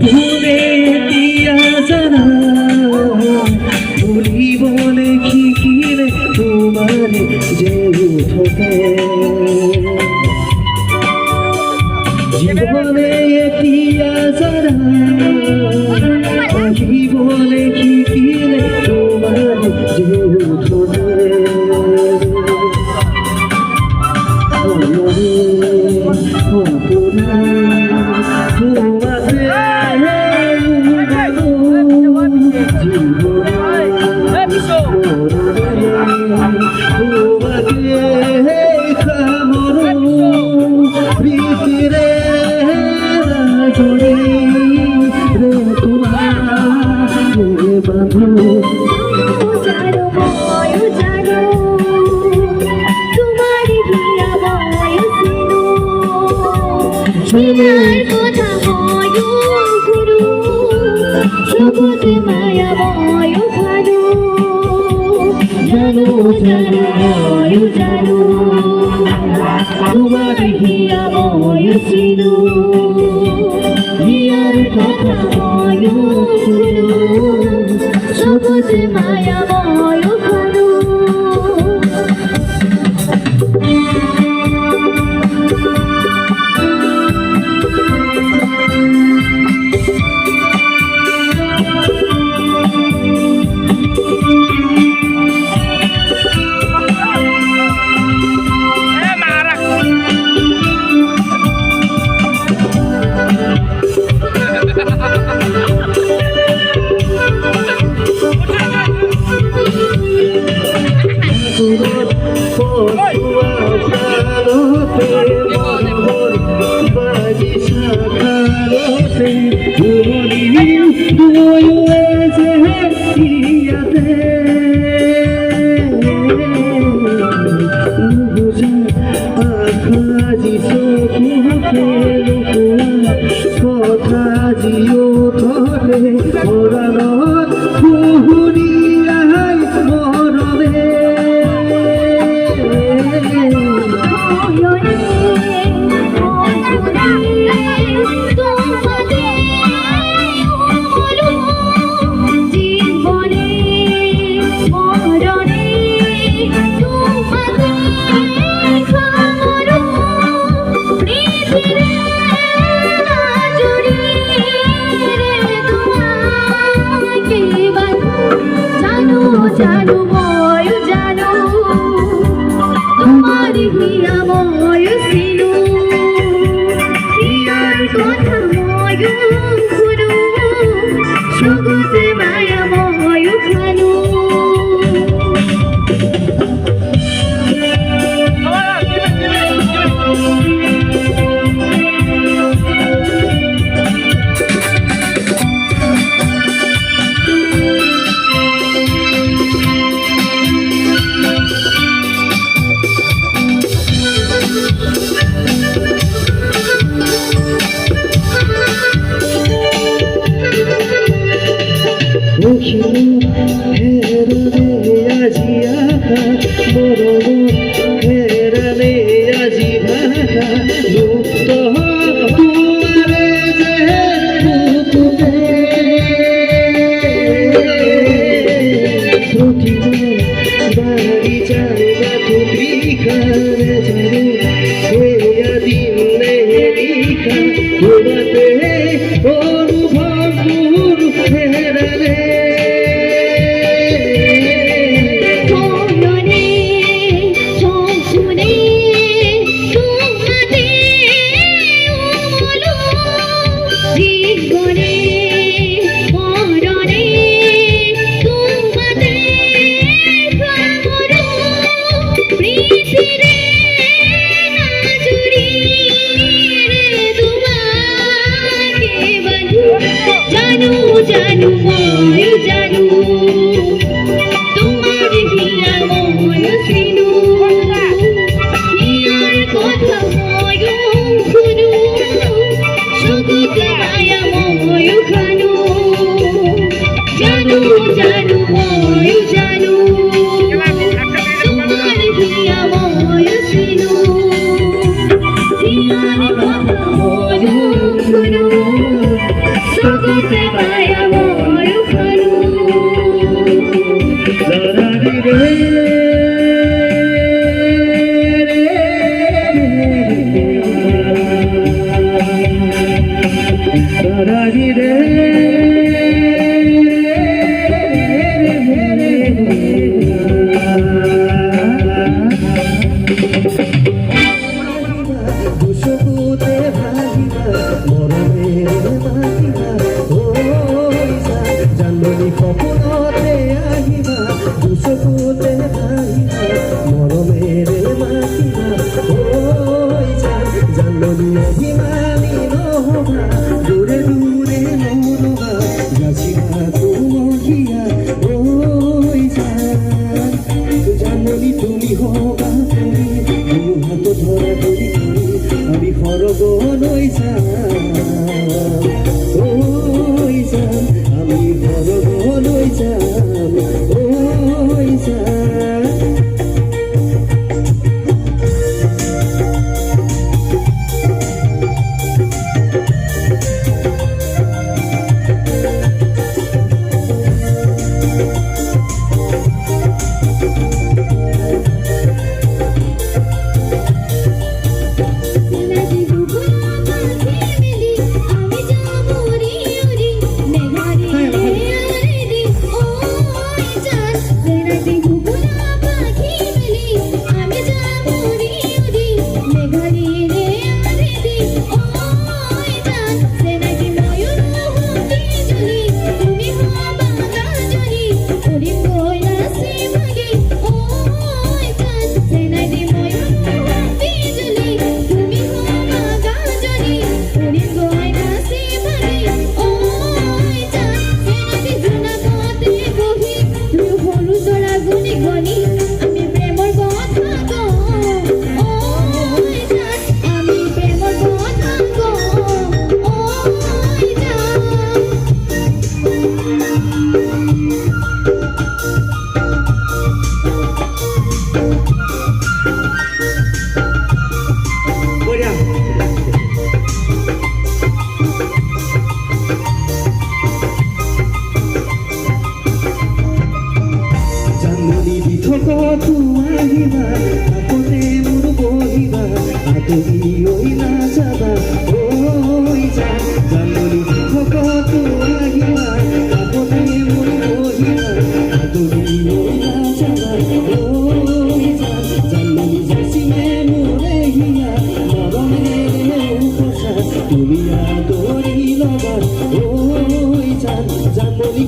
ভুলে দিয়া জানা ভুলিব লেখিলে তোমার যে উঠতে জীবনে দিয়া জানা ভুলিব লেখিলে তোমার যে উঠতে মায়া বয় ভালো জানো জানো বয় জানো তোমার হিয়া বয় ছিল হিয়ার কথা বয় সবুজ মায়া বয় ভালো কথা জিও ধরে মরণত পুহুরিয়াই মরণে জানো বয় জানো তোমার হিয়া বয় ছিল হিয়ার কথা বয় শুনো সবুজ মায়া বয় ভালো আজিয়া মরণ হেরানে আজি ভাষা মুক্ত তোমারে যে মুক্তে প্রতিদিন বাড়ি জায়গা তুমি খানে জানো হেয়া দিন নেরিকা তোমাতে অনুভব হেরানে জানো বয় জানো তোমার হিয়া বয় ছিল হিয়ার কথা বয় শুনো সবুজ মায়া বয় ভালো জানো জানো বয় জানো তোমার হিয়া বয় ছিল হিয়ার কথা বয় শুনো রে দাদারি রে দুশকুতে ভাগিবা মরমের মাতিবা ওই জানলি সপনতে আহিবা দুশকুতে ভাগিবা মরমের মাতিবা ওই জানলি অভিমানী নহবা দূরে দূরে নরবা যাচিবা তুমহিয়া ওই জানলি তুমি হবা তুমি হাত ধরা ধরি আমি হরগলৈ যাম ওই যাম আমি হরগলৈ যাম ওই যাম আহিবা আপতে মোৰ বহিবা আতৰি ঐ নাযাবা ঐ জানলি ভকত আহিবা আপতে মোৰ বহিবা আতৰি ঐ নাযাবা ঐ জানলি যাচিলে মোৰে হিয়া মৰমেৰে উপচা তুমি আদৰি ল'বা ঐ জানলি